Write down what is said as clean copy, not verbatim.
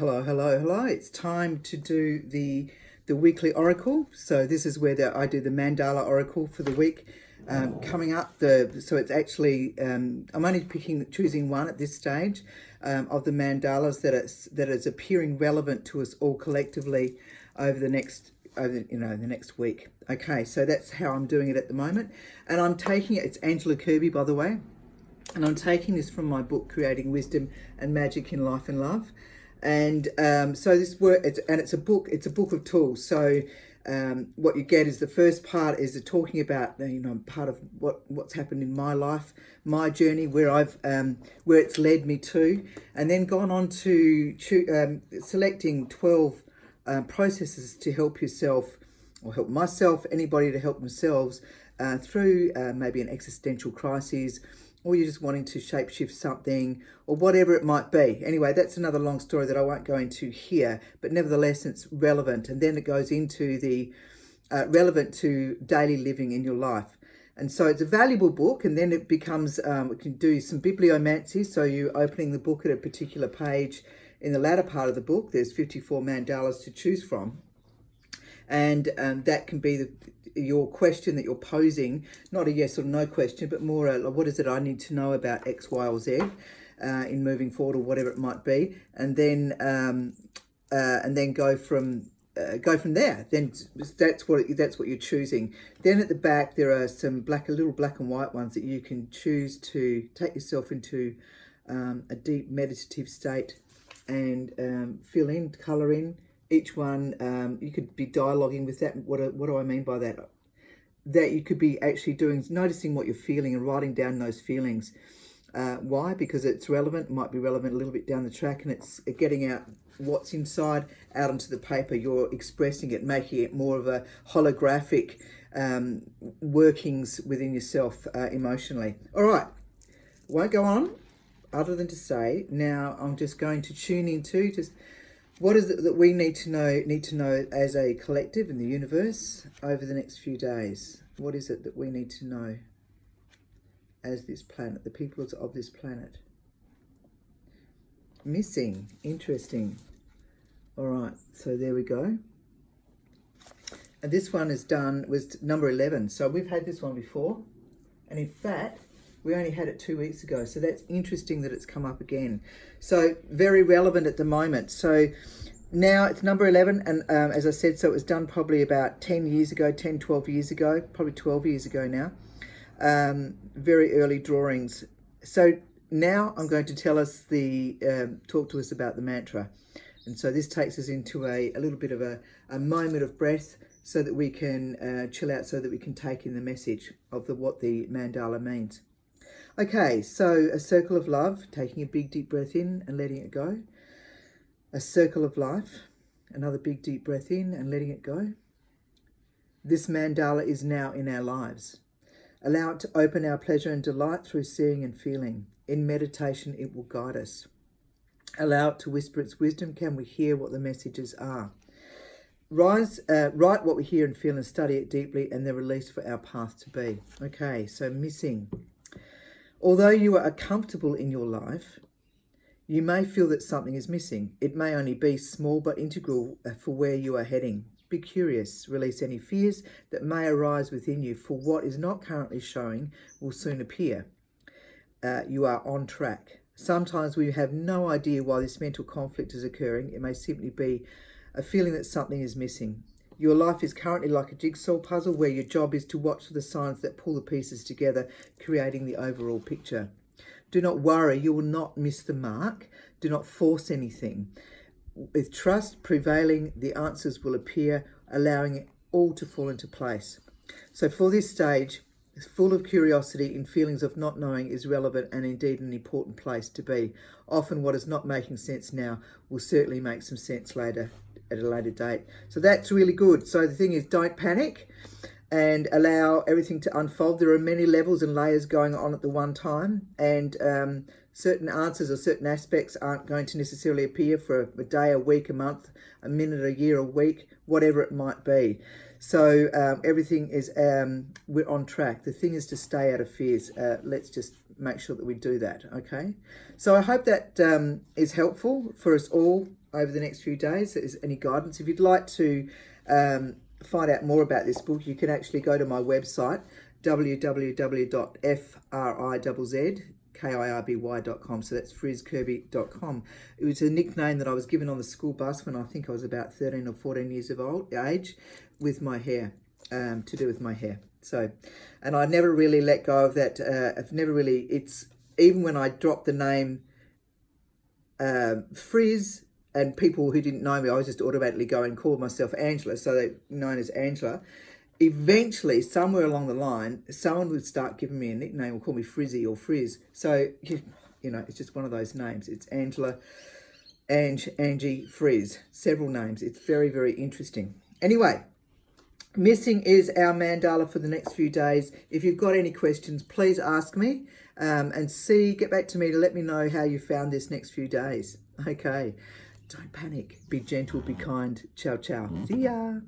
Hello, hello, hello. It's time to do the weekly oracle. So this is where I do the mandala oracle for the week. Coming up, so it's actually I'm only choosing one at this stage of the mandalas that is appearing relevant to us all collectively over the next the next week. Okay, so that's how I'm doing it at the moment, and I'm taking it. It's Angela Kirby, by the way. And I'm taking this from my book, Creating Wisdom and Magic in Life and Love. And so this work, it's a book of tools. So what you get is the first part is talking about part of what's happened in my life, my journey, where it's led me to, and then gone on to selecting 12 processes to help yourself or help myself, anybody to help themselves through maybe an existential crisis, or you're just wanting to shapeshift something, or whatever it might be. Anyway, that's another long story that I won't go into here, but nevertheless, it's relevant. And then it goes into the relevant to daily living in your life. And so it's a valuable book, and then it becomes, we can do some bibliomancy. So you're opening the book at a particular page. In the latter part of the book, there's 54 mandalas to choose from. And that can be your question that you're posing, not a yes or no question, but more what is it I need to know about X, Y, or Z in moving forward, or whatever it might be, and then go from there. Then that's what you're choosing. Then at the back there are some little black and white ones that you can choose to take yourself into a deep meditative state and fill in, colour in. Each one, you could be dialoguing with that. What do I mean by that? That you could be actually noticing what you're feeling and writing down those feelings. Why? Because it's relevant. It might be relevant a little bit down the track, and it's getting out what's inside out onto the paper. You're expressing it, making it more of a holographic workings within yourself emotionally. All right, won't go on other than to say now I'm just going to tune into just what is it that we need to know as a collective in the universe over the next few days. What is it that we need to know as this planet, the people of this planet? Missing. Interesting. All right, so there we go. And this one was number 11. So we've had this one before. And in fact, we only had it 2 weeks ago. So that's interesting that it's come up again. So very relevant at the moment. So now it's number 11. And as I said, so it was done probably about 12 years ago, probably 12 years ago now. Very early drawings. So now I'm going to talk to us about the mantra. And so this takes us into a little bit of a moment of breath so that we can chill out, so that we can take in the message of what the mandala means. Okay, so a circle of love, taking a big deep breath in and letting it go. A circle of life, another big deep breath in and letting it go. This mandala is now in our lives. Allow it to open our pleasure and delight through seeing and feeling. In meditation, it will guide us. Allow it to whisper its wisdom. Can we hear what the messages are? Write what we hear and feel and study it deeply, and then release for our path to be. Okay, so missing. Although you are comfortable in your life, you may feel that something is missing. It may only be small but integral for where you are heading. Be curious. Release any fears that may arise within you, for what is not currently showing will soon appear. You are on track. Sometimes we have no idea why this mental conflict is occurring. It may simply be a feeling that something is missing. Your life is currently like a jigsaw puzzle where your job is to watch for the signs that pull the pieces together, creating the overall picture. Do not worry, you will not miss the mark. Do not force anything. With trust prevailing, the answers will appear, allowing it all to fall into place. So for this stage, full of curiosity and feelings of not knowing is relevant and indeed an important place to be. Often what is not making sense now will certainly make some sense later, at a later date. So that's really good. So the thing is, don't panic and allow everything to unfold. There are many levels and layers going on at the one time, and certain answers or certain aspects aren't going to necessarily appear for a day, a week, a month, a minute, a year, a week, whatever it might be. So everything is, we're on track. The thing is to stay out of fears. Let's just make sure that we do that, okay? So I hope that is helpful for us all over the next few days. If there's any guidance. If you'd like to find out more about this book, you can actually go to my website, www.frizkirby.com. So that's frizkirby.com. It was a nickname that I was given on the school bus when I think I was about 13 or 14 years of age, with my hair, to do with my hair. So, and I never really let go of that. Even when I dropped the name Frizz, and people who didn't know me, I was just automatically go and call myself Angela, so they're known as Angela. Eventually, somewhere along the line, someone would start giving me a nickname or call me Frizzy or Frizz. So, you know, it's just one of those names. It's Angela, Angie, Frizz. Several names. It's very, very interesting. Anyway, missing is our mandala for the next few days. If you've got any questions, please ask me and get back to me to let me know how you found this next few days. Okay. Don't panic. Be gentle, be kind. Ciao, ciao. See ya.